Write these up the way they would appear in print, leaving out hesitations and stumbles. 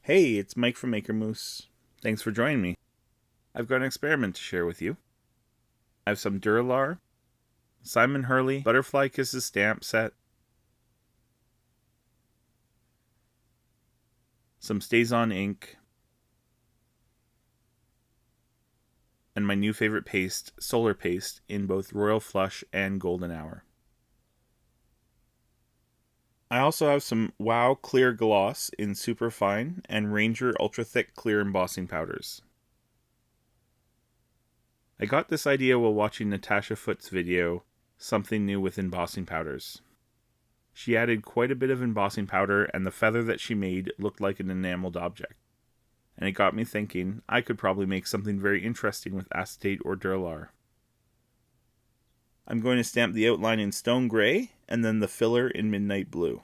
Hey, it's Mike from Maker Moose. Thanks for joining me. I've got an experiment to share with you. I have some Duralar, Simon Hurley Butterfly Kisses stamp set, some StazOn ink, and my new favorite paste, Solar Paste, in both Royal Flush and Golden Hour. I also have some Wow Clear Gloss in Superfine and Ranger Ultra Thick Clear Embossing Powders. I got this idea while watching Natasha Foot's video, Something New with Embossing Powders. She added quite a bit of embossing powder, and the feather that she made looked like an enameled object. And it got me thinking I could probably make something very interesting with acetate or Duralar. I'm going to stamp the outline in stone gray and then the filler in midnight blue.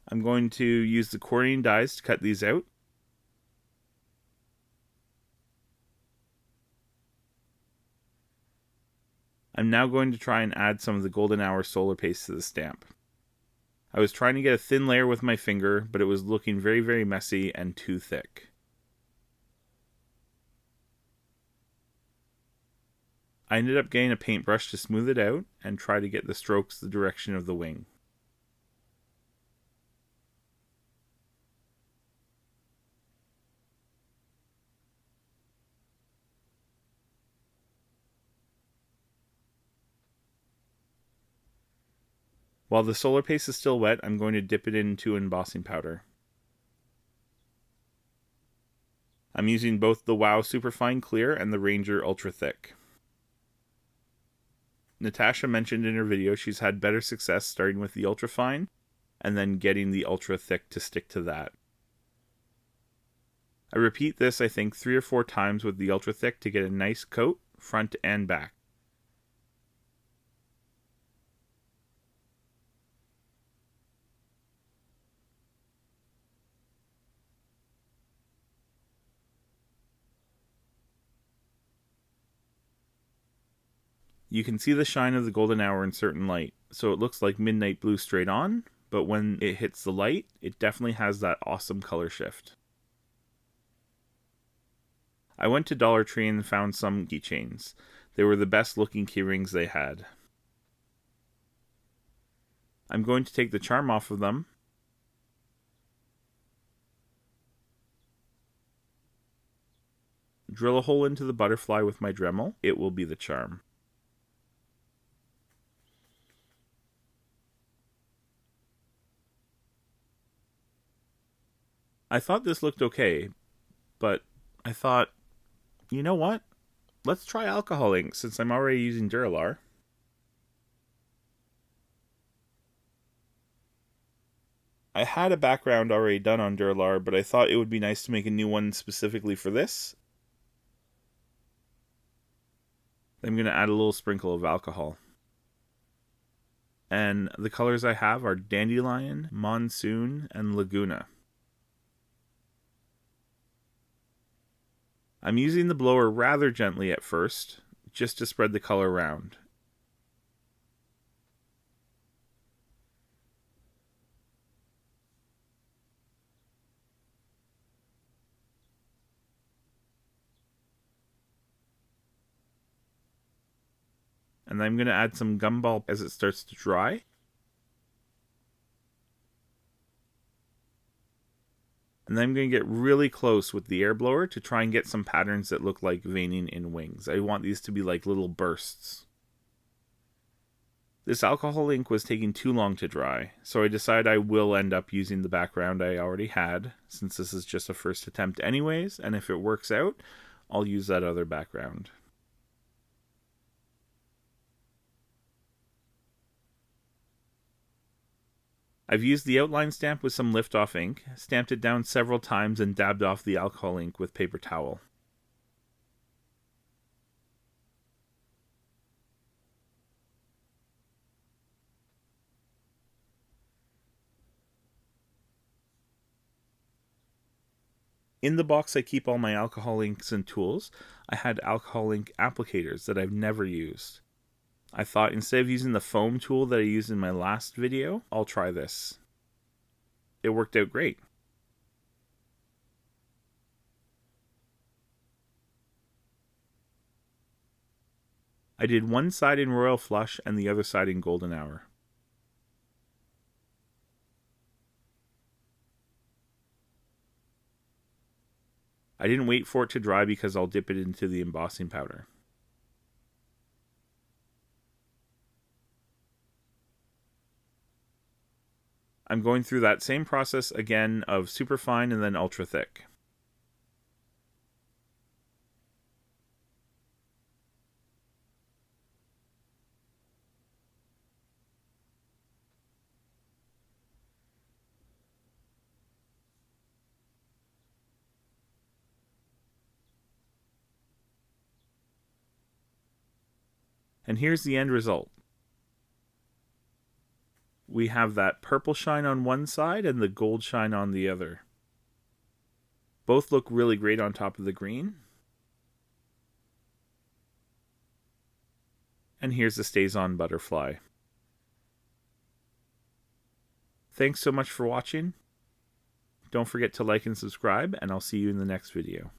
I'm going to use the chlorine dies to cut these out. I'm now going to try and add some of the Golden Hour Solar Paste to the stamp. I was trying to get a thin layer with my finger, but it was looking very, very messy and too thick. I ended up getting a paintbrush to smooth it out and try to get the strokes the direction of the wing. While the solar paste is still wet, I'm going to dip it into embossing powder. I'm using both the Wow Superfine Clear and the Ranger Ultra Thick. Natasha mentioned in her video she's had better success starting with the Ultra Fine and then getting the Ultra Thick to stick to that. I repeat this, I think, 3 or 4 times with the Ultra Thick to get a nice coat, front and back. You can see the shine of the Golden Hour in certain light, so it looks like midnight blue straight on, but when it hits the light, it definitely has that awesome color shift. I went to Dollar Tree and found some keychains. They were the best looking keyrings they had. I'm going to take the charm off of them. Drill a hole into the butterfly with my Dremel. It will be the charm. I thought this looked okay, but I thought, you know what? Let's try alcohol ink since I'm already using Duralar. I had a background already done on Duralar, but I thought it would be nice to make a new one specifically for this. I'm going to add a little sprinkle of alcohol. And the colors I have are Dandelion, Monsoon, and Laguna. I'm using the blower rather gently at first, just to spread the color around. And I'm going to add some gumball as it starts to dry. And then I'm going to get really close with the air blower to try and get some patterns that look like veining in wings. I want these to be like little bursts. This alcohol ink was taking too long to dry, so I decided I will end up using the background I already had, since this is just a first attempt anyways, and if it works out, I'll use that other background. I've used the outline stamp with some lift-off ink, stamped it down several times, and dabbed off the alcohol ink with paper towel. In the box I keep all my alcohol inks and tools, I had alcohol ink applicators that I've never used. I thought instead of using the foam tool that I used in my last video, I'll try this. It worked out great. I did one side in royal flush and the other side in golden hour. I didn't wait for it to dry because I'll dip it into the embossing powder. I'm going through that same process again of super fine and then ultra thick. And here's the end result. We have that purple shine on one side and the gold shine on the other. Both look really great on top of the green. And here's the StazOn butterfly. Thanks so much for watching. Don't forget to like and subscribe, and I'll see you in the next video.